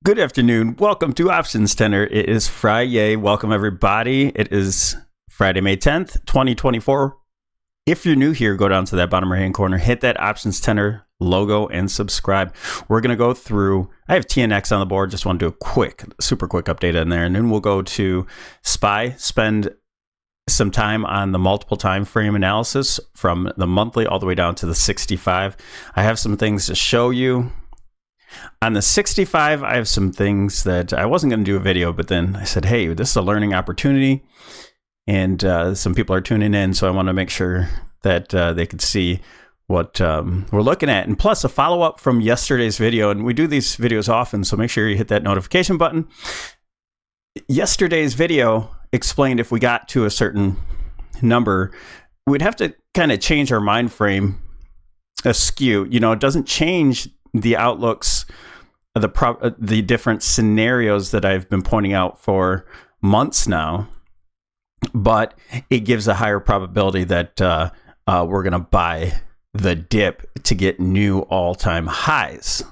Good afternoon. Welcome to Options Tenor. It is Friday. Welcome, everybody. It is Friday, May 10th, 2024. If you're new here, go down to that bottom right-hand corner, hit that Options Tenor logo, and subscribe. We're going to go through, I have TNX on the board. Just want to do a super quick update in there. And then we'll go to SPY, spend some time on the multiple time frame analysis from the monthly all the way down to the 65. I have some things to show you. On the 65, I have some things that I wasn't going to do a video, but then I said, hey, this is a learning opportunity, and some people are tuning in, so I want to make sure that they could see what we're looking at. And plus, a follow-up from yesterday's video, and we do these videos often, so make sure you hit that notification button. Yesterday's video explained if we got to a certain number, we'd have to kind of change our mind frame askew. You know, it doesn't change the outlooks, the different scenarios that I've been pointing out for months now, but it gives a higher probability that we're going to buy the dip to get new all-time highs.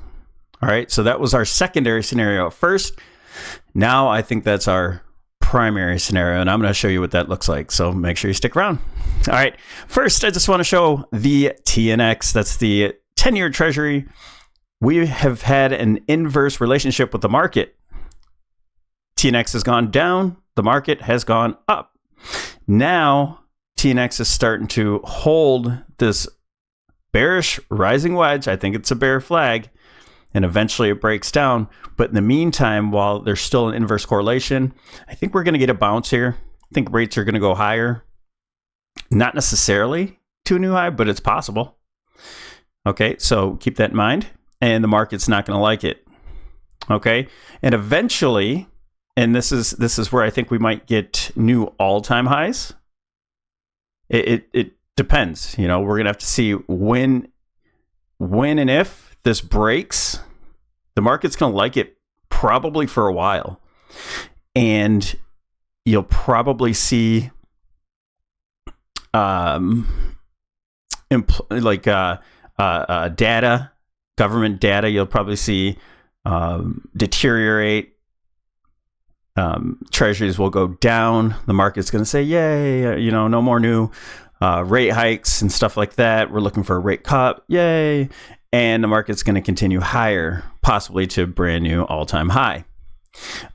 All right, so that was our secondary scenario at first. Now I think that's our primary scenario, and I'm going to show you what that looks like, so make sure you stick around. All right, first I just want to show the TNX. That's the 10-year Treasury. We have had an inverse relationship with the market. TNX has gone down, the market has gone up. Now, TNX is starting to hold this bearish rising wedge. I think it's a bear flag, and eventually it breaks down. But in the meantime, while there's still an inverse correlation, I think we're going to get a bounce here. I think rates are going to go higher. Not necessarily to a new high, but it's possible. Okay, so keep that in mind. And the market's not going to like it. Okay, and eventually, and this is where I think we might get new all-time highs. It depends. You know, we're going to have to see when and if this breaks. The market's going to like it probably for a while, and you'll probably see data. Government data, you'll probably see deteriorate. Treasuries will go down. The market's going to say, yay, you know, no more new rate hikes and stuff like that. We're looking for a rate cut, yay. And the market's going to continue higher, possibly to a brand new all-time high.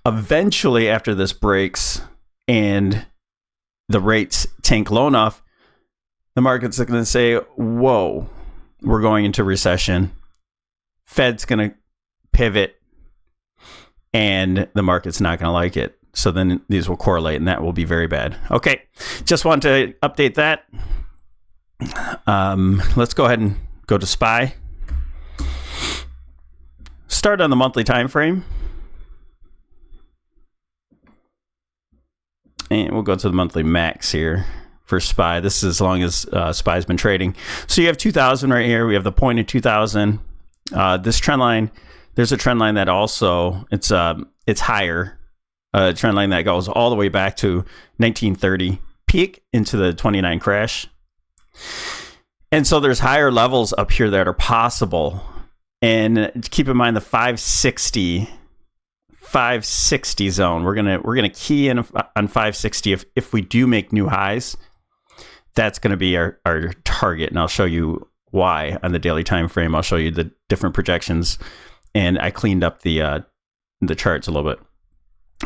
Eventually, after this breaks and the rates tank low enough, the market's going to say, whoa, we're going into recession. Fed's going to pivot, and the market's not going to like it. So then these will correlate, and that will be very bad. Okay, just want to update that. Let's go ahead and go to SPY. Start on the monthly time frame. And we'll go to the monthly max here for SPY. This is as long as SPY's been trading. So you have 2,000 right here. We have the point of 2,000. This trend line, there's a trend line that also it's higher. A trend line that goes all the way back to 1930 peak into the 29 crash. And so there's higher levels up here that are possible. And keep in mind the 560 zone. We're gonna key in on 560 if we do make new highs. That's going to be our target, and I'll show you why on the daily time frame. I'll show you the different projections, and I cleaned up the charts a little bit.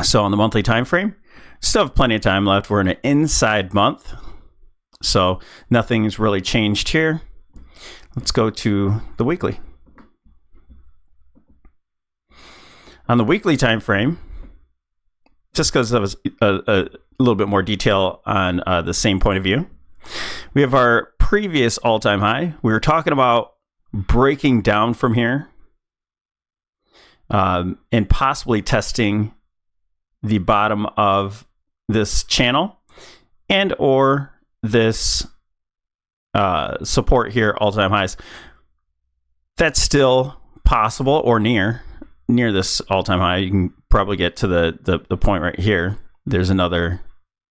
So on the monthly time frame, still have plenty of time left. We're in an inside month, so nothing's really changed here. Let's go to the weekly. On the weekly time frame, just because there was a little bit more detail on the same point of view, we have our previous all-time high. We were talking about breaking down from here and possibly testing the bottom of this channel and or this support here, all-time highs. That's still possible, or near this all-time high. You can probably get to the point right here. There's another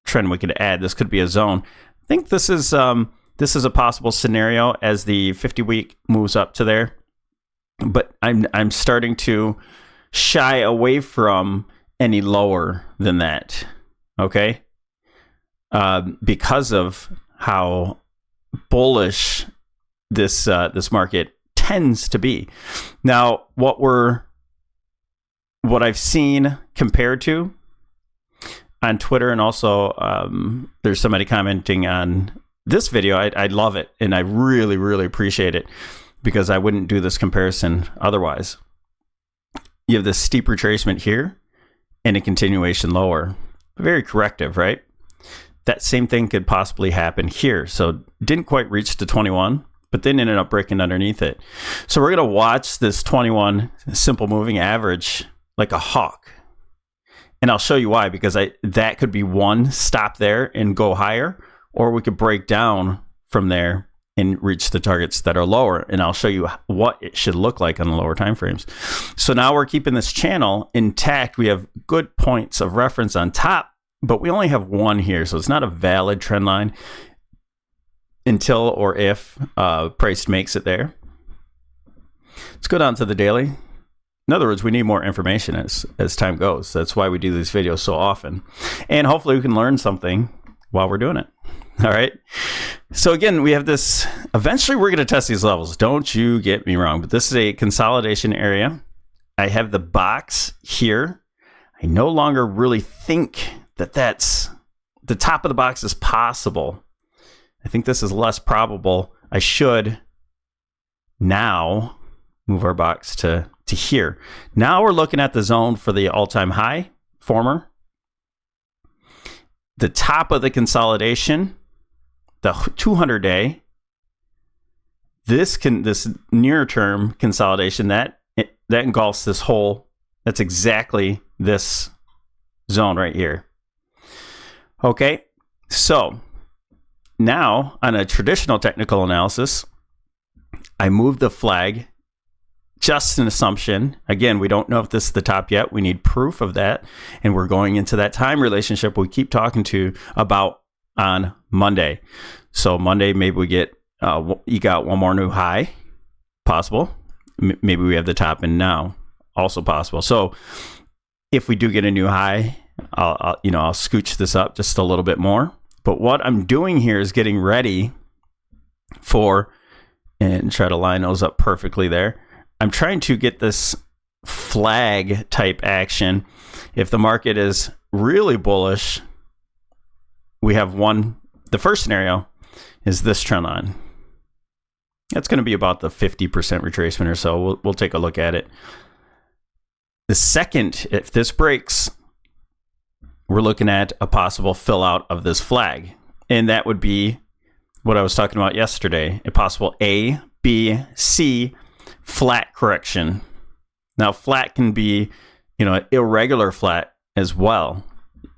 trend we could add. This could be a zone. I think this is a possible scenario as the 50-week moves up to there. But I'm starting to shy away from any lower than that, okay? Because of how bullish this market tends to be. Now, what I've seen compared to on Twitter, and also there's somebody commenting on this video. I love it, and I really, really appreciate it, because I wouldn't do this comparison otherwise. You have this steep retracement here and a continuation lower. Very corrective, right? That same thing could possibly happen here. So didn't quite reach the 21, but then ended up breaking underneath it. So we're going to watch this 21 simple moving average like a hawk. And I'll show you why, because that could be one stop there and go higher, or we could break down from there and reach the targets that are lower. And I'll show you what it should look like on the lower time frames. So now we're keeping this channel intact. We have good points of reference on top, but we only have one here. So it's not a valid trend line until or if price makes it there. Let's go down to the daily. In other words, we need more information as time goes. That's why we do these videos so often. And hopefully we can learn something while we're doing it. All right. So again, we have this, eventually we're going to test these levels. Don't you get me wrong, but this is a consolidation area. I have the box here. I no longer really think that that's the top of the box is possible. I think this is less probable. I should now move our box to here. Now we're looking at the zone for the all-time high, former. The top of the consolidation, the 200-day. This near-term consolidation, that engulfs this whole, that's exactly this zone right here. Okay, so now on a traditional technical analysis, I move the flag, just an assumption. Again, we don't know if this is the top yet. We need proof of that. And we're going into that time relationship we keep talking to about on Monday. So Monday, maybe we get, you got one more new high, possible. Maybe we have the top in now, also possible. So if we do get a new high, I'll scooch this up just a little bit more. But what I'm doing here is getting ready for, and try to line those up perfectly there. I'm trying to get this flag type action. If the market is really bullish, we have the first scenario is this trend line. That's going to be about the 50% retracement or so. We'll take a look at it. The second, if this breaks, we're looking at a possible fill out of this flag. And that would be what I was talking about yesterday, a possible A, B, C flat correction. Now, flat can be, an irregular flat as well.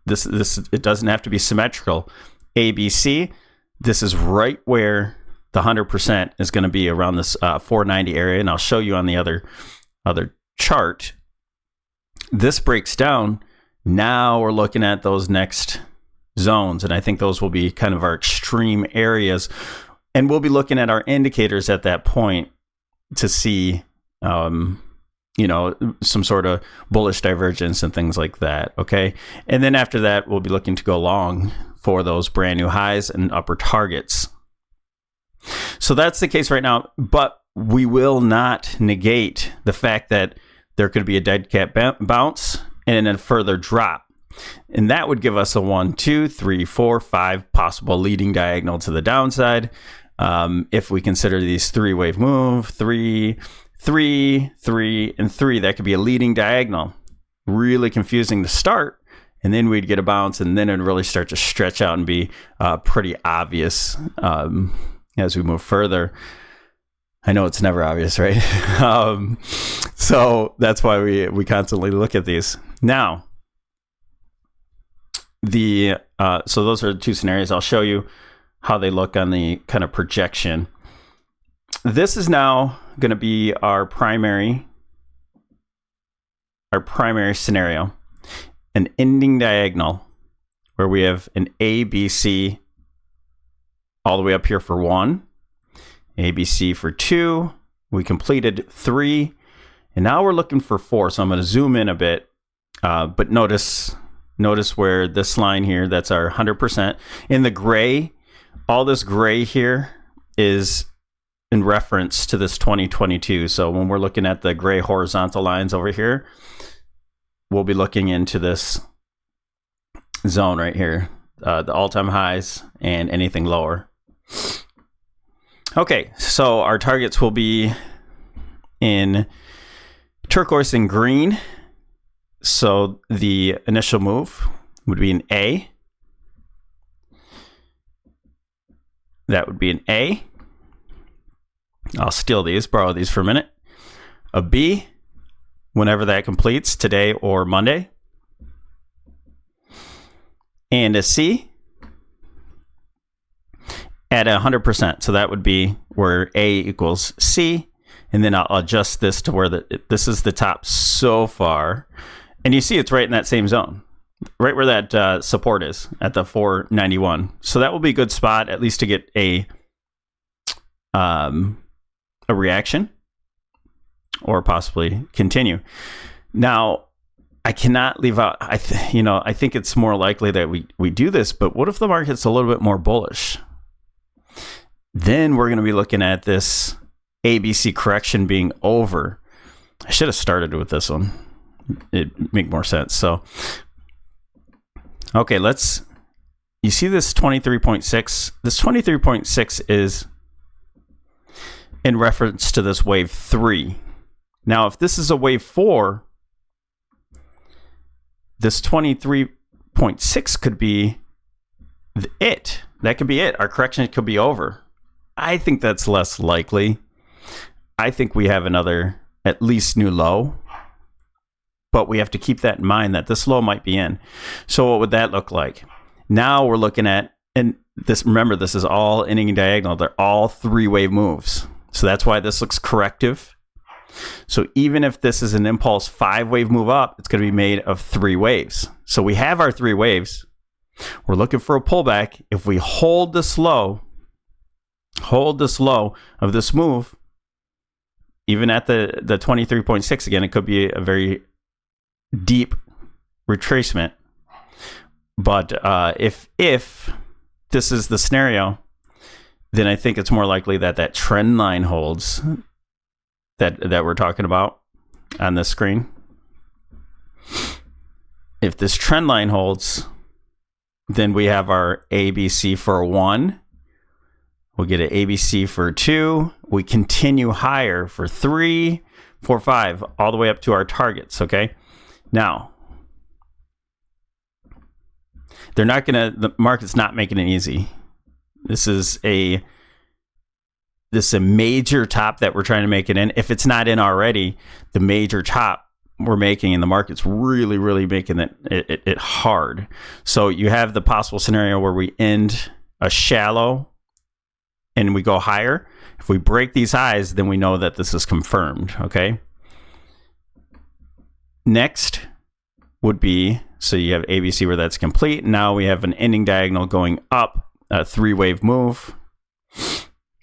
This it doesn't have to be symmetrical. A, B, C. This is right where the 100% is going to be, around this 490 area, and I'll show you on the other chart. This breaks down. Now we're looking at those next zones, and I think those will be kind of our extreme areas, and we'll be looking at our indicators at that point to see, some sort of bullish divergence and things like that. Okay. And then after that, we'll be looking to go long for those brand new highs and upper targets. So that's the case right now, but we will not negate the fact that there could be a dead cat bounce and then a further drop. And that would give us a 1, 2, 3, 4, 5 possible leading diagonal to the downside. If we consider these 3-wave move, 3, 3, 3, and 3, that could be a leading diagonal. Really confusing to start, and then we'd get a bounce, and then it'd really start to stretch out and be pretty obvious as we move further. I know it's never obvious, right? So that's why we constantly look at these. Now, so those are the two scenarios. I'll show you how they look on the kind of projection. This is now going to be our primary scenario, an ending diagonal where we have an A, B, C all the way up here for 1, A, B, C for 2. We completed 3, And now we're looking for 4. So I'm going to zoom in a bit. But notice where this line here, that's our 100%. In the gray, all this gray here is in reference to this 2022. So when we're looking at the gray horizontal lines over here, we'll be looking into this zone right here, the all-time highs and anything lower. Okay, so our targets will be in turquoise and green. So the initial move would be an A. That would be an A. I'll steal these, borrow these for a minute. A B, whenever that completes, today or Monday. And a C at 100%. So that would be where A equals C. And then I'll adjust this to where this is the top so far. And you see it's right in that same zone, right where that support is at the 491. So that will be a good spot, at least to get a reaction or possibly continue. Now, I cannot leave out, I think it's more likely that we do this, but what if the market's a little bit more bullish? Then we're going to be looking at this ABC correction being over. I should have started with this one. It'd make more sense. So, okay, you see this 23.6? This 23.6 is in reference to this wave 3. Now, if this is a wave 4, this 23.6 could be it. That could be it. Our correction could be over. I think that's less likely. I think we have another, at least, new low. But we have to keep that in mind that this low might be in. So what would that look like? Now we're looking at, and this, remember, this is all ending diagonal. They're all 3-wave moves. So that's why this looks corrective. So even if this is an impulse 5-wave move up, it's going to be made of 3 waves. So we have our 3 waves. We're looking for a pullback. If we hold this low of this move, even at the 23.6, again, it could be a very deep retracement. But if this is the scenario, then I think it's more likely that trend line holds that we're talking about on this screen. If this trend line holds, then we have our ABC for 1. We'll get an ABC for 2. We continue higher for 3, 4, 5, all the way up to our targets, okay? Now, the market's not making it easy. This is a major top that we're trying to make it in. If it's not in already, the major top we're making, and the market's really, really making it hard. So you have the possible scenario where we end a shallow and we go higher. If we break these highs, then we know that this is confirmed, okay? Next would be, so you have ABC where that's complete. Now we have an ending diagonal going up, a 3-wave move,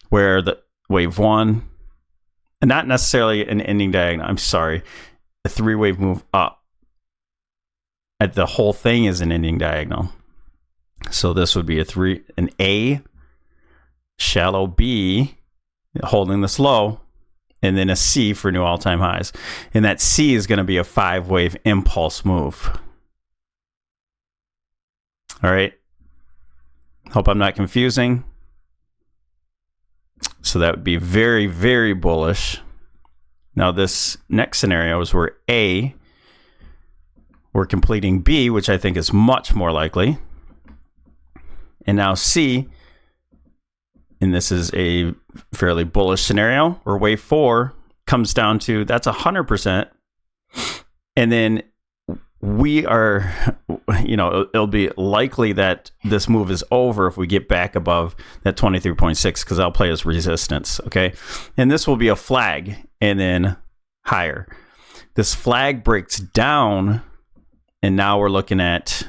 where the wave 1, and not necessarily an ending diagonal, I'm sorry, a 3-wave move up. The whole thing is an ending diagonal. So this would be an A, shallow B, holding this low, and then a C for new all-time highs. And that C is going to be a 5-wave impulse move. All right. Hope I'm not confusing. So that would be very, very bullish. Now this next scenario is where A, we're completing B, which I think is much more likely. And now C, and this is a fairly bullish scenario, where wave 4 comes down to, that's 100%. And then we are, it'll be likely that this move is over if we get back above that 23.6, because I'll play as resistance, okay? And this will be a flag, and then higher. This flag breaks down, and now we're looking at,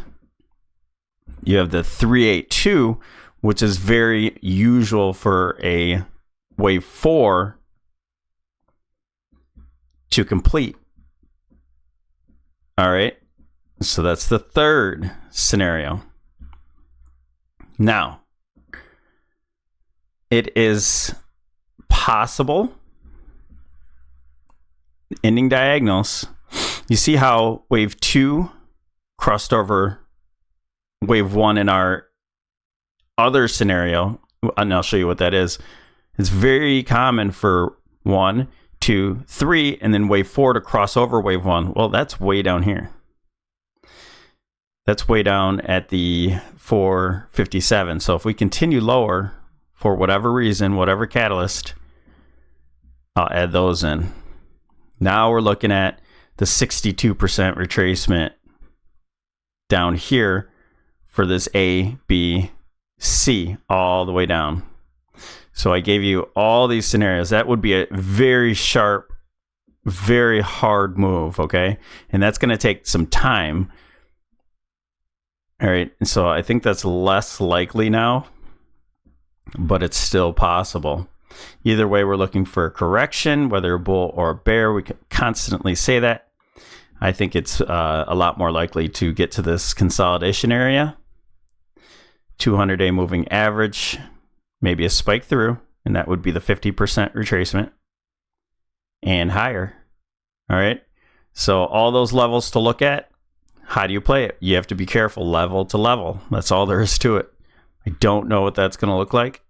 you have the 382, which is very usual for a wave 4 to complete. All right. So that's the third scenario. Now, it is possible, ending diagonals, you see how wave 2 crossed over wave 1 in our other scenario, and I'll show you what that is. It's very common for 1, 2, 3, and then wave 4 to cross over wave 1. Well, that's way down here. That's way down at the 457. So if we continue lower for whatever reason, whatever catalyst, I'll add those in. Now we're looking at the 62% retracement down here for this A, B, C, all the way down. So I gave you all these scenarios. That would be a very sharp, very hard move, okay? And that's going to take some time. All right, so I think that's less likely now, but it's still possible. Either way, we're looking for a correction, whether a bull or a bear. We can constantly say that. I think it's a lot more likely to get to this consolidation area. 200-day moving average, maybe a spike through, and that would be the 50% retracement and higher. All right, so all those levels to look at. How do you play it? You have to be careful, level to level. That's all there is to it. I don't know what that's going to look like.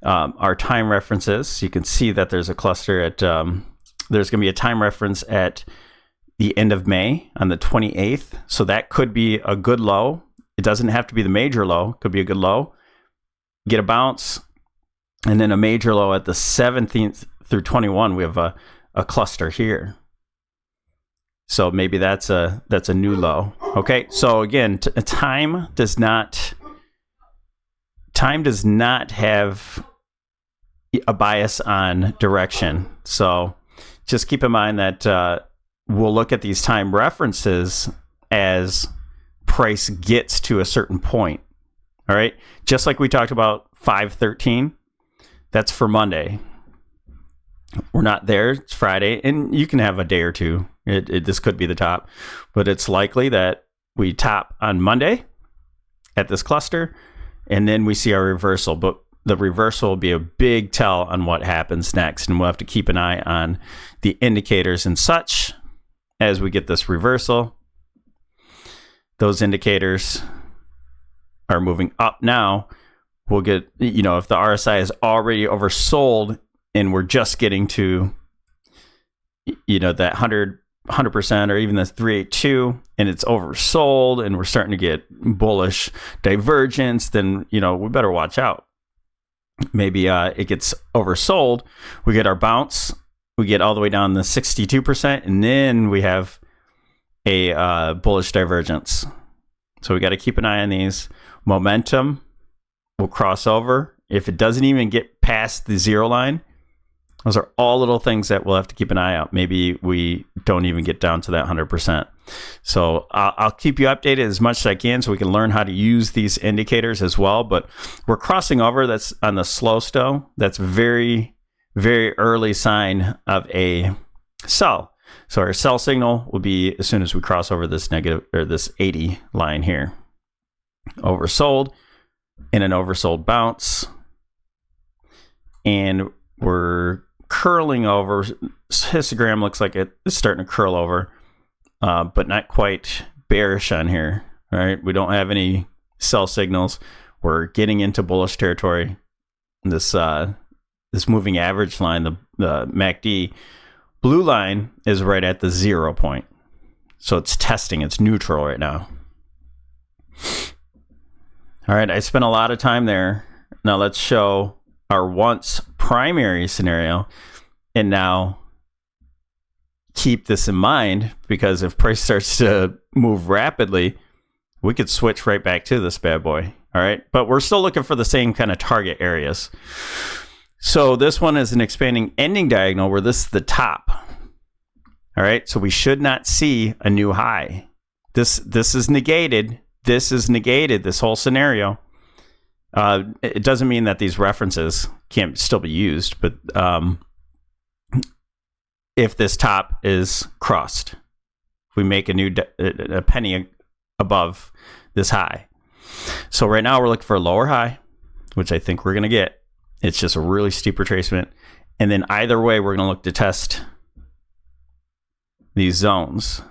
Our time references, you can see that there's a cluster at, there's going to be a time reference at the end of May on the 28th. So that could be a good low. It doesn't have to be the major low. It could be a good low. Get a bounce, and then a major low at the 17th through 21. We have a cluster here. So maybe that's a new low. Okay, so again, time does not have a bias on direction. So just keep in mind that we'll look at these time references as price gets to a certain point. All right, just like we talked about 513, that's for Monday. We're not there. It's Friday, and you can have a day or two. This could be the top, but it's likely that we top on Monday at this cluster, and then we see our reversal. But the reversal will be a big tell on what happens next, and we'll have to keep an eye on the indicators and such as we get this reversal. Those indicators are moving up now. We'll get, if the RSI is already oversold and we're just getting to, that 100% or even the 382, and it's oversold and we're starting to get bullish divergence, then, we better watch out. Maybe it gets oversold. We get our bounce. We get all the way down to 62%, and then we have a bullish divergence. So we got to keep an eye on these. Momentum will cross over. If it doesn't even get past the zero line, those are all little things that we'll have to keep an eye out. Maybe we don't even get down to that 100%. So I'll keep you updated as much as I can so we can learn how to use these indicators as well. But we're crossing over. That's on the slow still. That's very, very early sign of a sell. So our sell signal will be as soon as we cross over this negative or this 80 line here. Oversold in an oversold bounce. And we're curling over. Histogram looks like it's starting to curl over, but not quite bearish on here. All right, we don't have any sell signals. We're getting into bullish territory. This moving average line, the MACD blue line, is right at the 0 point, so it's testing. It's neutral right now. All right, I spent a lot of time there. Now let's show our once primary scenario, and now keep this in mind, because if price starts to move rapidly, we could switch right back to this bad boy. All right, but we're still looking for the same kind of target areas. So this one is an expanding ending diagonal where this is the top. All right, so we should not see a new high. This is negated. This is negated, this whole scenario. It doesn't mean that these references can't still be used, but if this top is crossed. If we make a penny above this high. So right now we're looking for a lower high, which I think we're going to get. It's just a really steep retracement. And then either way, we're going to look to test these zones.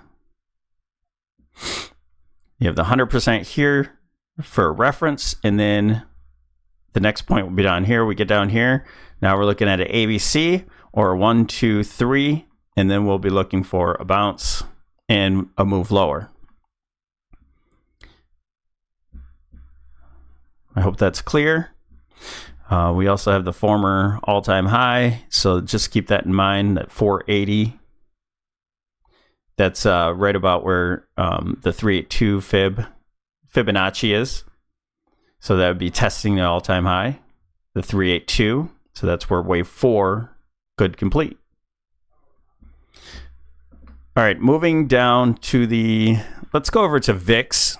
You have the 100% here for reference, and then the next point will be down here. We get down here. Now we're looking at an ABC or a 1, 2, 3, and then we'll be looking for a bounce and a move lower. I hope that's clear. We also have the former all-time high, so just keep that in mind, that 480. That's right about where the 382 Fibonacci is. So that would be testing the all-time high, the 382. So that's where wave 4 could complete. All right, moving down to let's go over to VIX.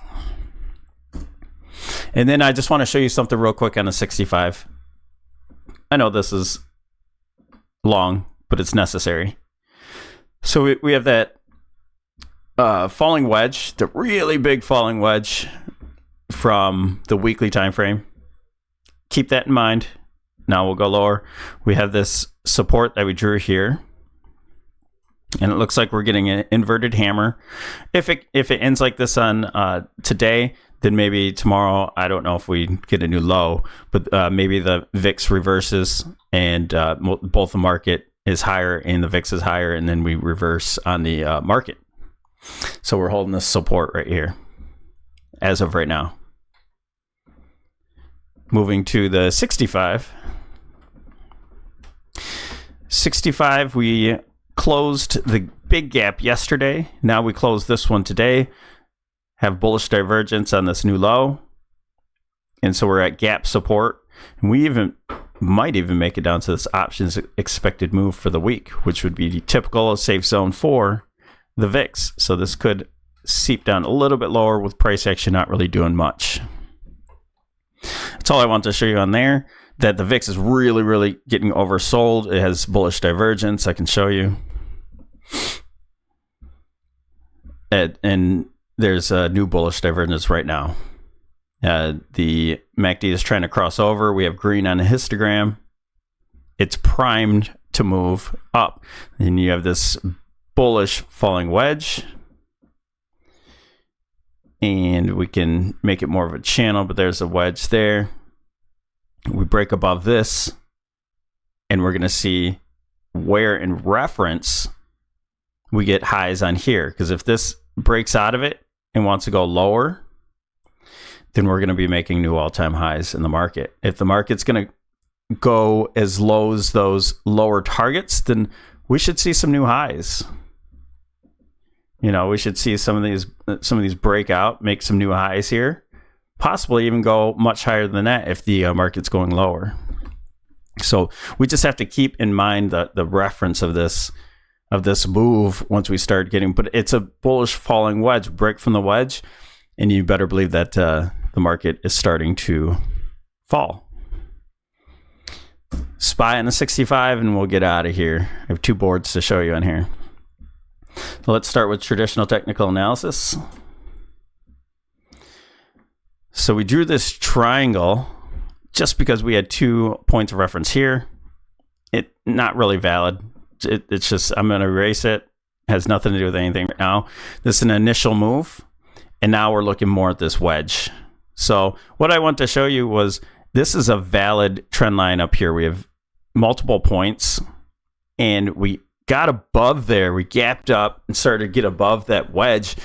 And then I just want to show you something real quick on the 65. I know this is long, but it's necessary. So we have that falling wedge, the really big falling wedge from the weekly time frame. Keep that in mind. Now we'll go lower. We have this support that we drew here. And it looks like we're getting an inverted hammer. If it ends like this on today, then maybe tomorrow, I don't know if we get a new low, but maybe the VIX reverses and both the market is higher and the VIX is higher, and then we reverse on the market. So we're holding this support right here as of right now. Moving to the 65. 65, we closed the big gap yesterday. Now we close this one today. Have bullish divergence on this new low. And so we're at gap support. And we might even make it down to this options expected move for the week, which would be typical of safe zone for the VIX. So this could seep down a little bit lower with price action not really doing much. That's all I want to show you on there. That the VIX is really, really getting oversold. It has bullish divergence. I can show you. And there's a new bullish divergence right now. The MACD is trying to cross over. We have green on the histogram. It's primed to move up. And you have this bullish falling wedge. And we can make it more of a channel, but there's a wedge there. We break above this, and we're going to see where in reference we get highs on here. Because if this breaks out of it and wants to go lower, then we're going to be making new all-time highs in the market. If the market's going to go as low as those lower targets, then we should see some new highs. You know, we should see some of these break out, make some new highs here, possibly even go much higher than that if the market's going lower. So we just have to keep in mind the reference of this move once we start getting, but it's a bullish falling wedge, break from the wedge, and you better believe that the market is starting to fall. SPY on the 65, and we'll get out of here. I have two boards to show you on here. So let's start with traditional technical analysis. So we drew this triangle just because we had 2 points of reference here. It not really valid. It's just, I'm going to erase it. It has nothing to do with anything right now. This is an initial move, and now we're looking more at this wedge. So what I want to show you was this is a valid trend line up here. We have multiple points, and we got above there. We gapped up and started to get above that wedge,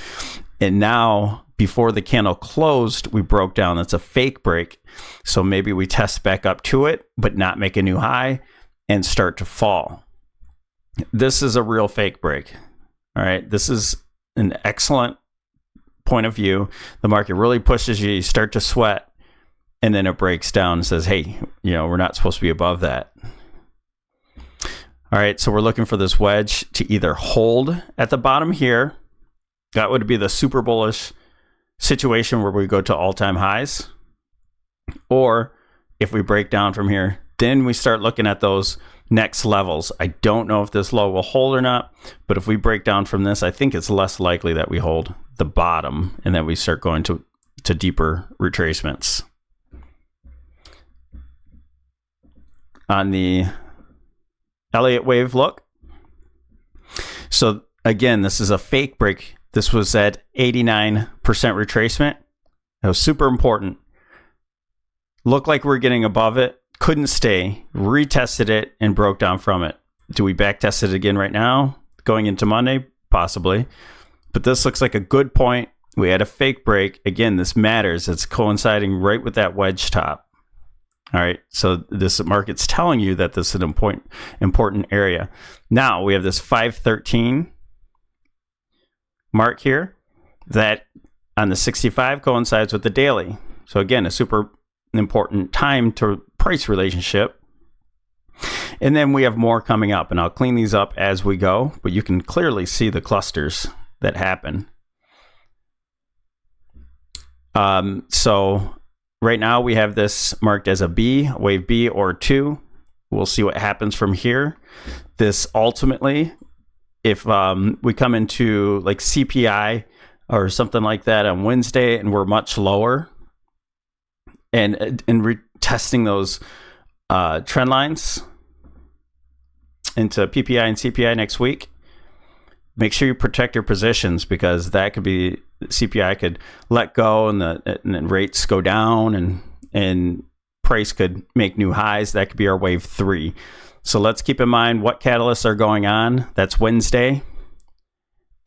and now before the candle closed, we broke down. That's a fake break. So maybe we test back up to it, but not make a new high and start to fall. This is a real fake break. All right. This is an excellent point of view. The market really pushes you. You start to sweat, and then it breaks down and says, hey, you know, we're not supposed to be above that. All right. So we're looking for this wedge to either hold at the bottom here. That would be the super bullish situation where we go to all-time highs. Or if we break down from here, then we start looking at those next levels. I don't know if this low will hold or not, but if we break down from this, I think it's less likely that we hold the bottom and that we start going to deeper retracements. On the Elliott wave look. So again, this is a fake break. This was at 89% retracement. That was super important. Looked like we're getting above it. Couldn't stay. Retested it and broke down from it. Do we backtest it again right now? Going into Monday? Possibly. But this looks like a good point. We had a fake break. Again, this matters. It's coinciding right with that wedge top. All right, so this market's telling you that this is an important area. Now we have this 513 mark here that on the 65 coincides with the daily. So again, a super important time to price relationship. And then we have more coming up, and I'll clean these up as we go, but you can clearly see the clusters that happen. So right now we have this marked as a B, wave B or 2. We'll see what happens from here. This ultimately, if we come into like CPI or something like that on Wednesday and we're much lower and retesting those trend lines into PPI and CPI next week, make sure you protect your positions, because that could be CPI could let go and then rates go down and price could make new highs. That could be our wave 3. So let's keep in mind what catalysts are going on. That's Wednesday.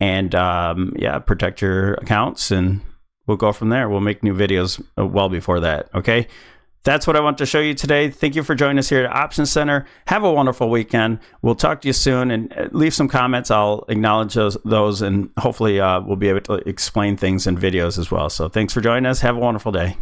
And yeah, protect your accounts and we'll go from there. We'll make new videos well before that. Okay. That's what I want to show you today. Thank you for joining us here at Options Center. Have a wonderful weekend. We'll talk to you soon, and leave some comments. I'll acknowledge those and hopefully we'll be able to explain things in videos as well. So thanks for joining us. Have a wonderful day.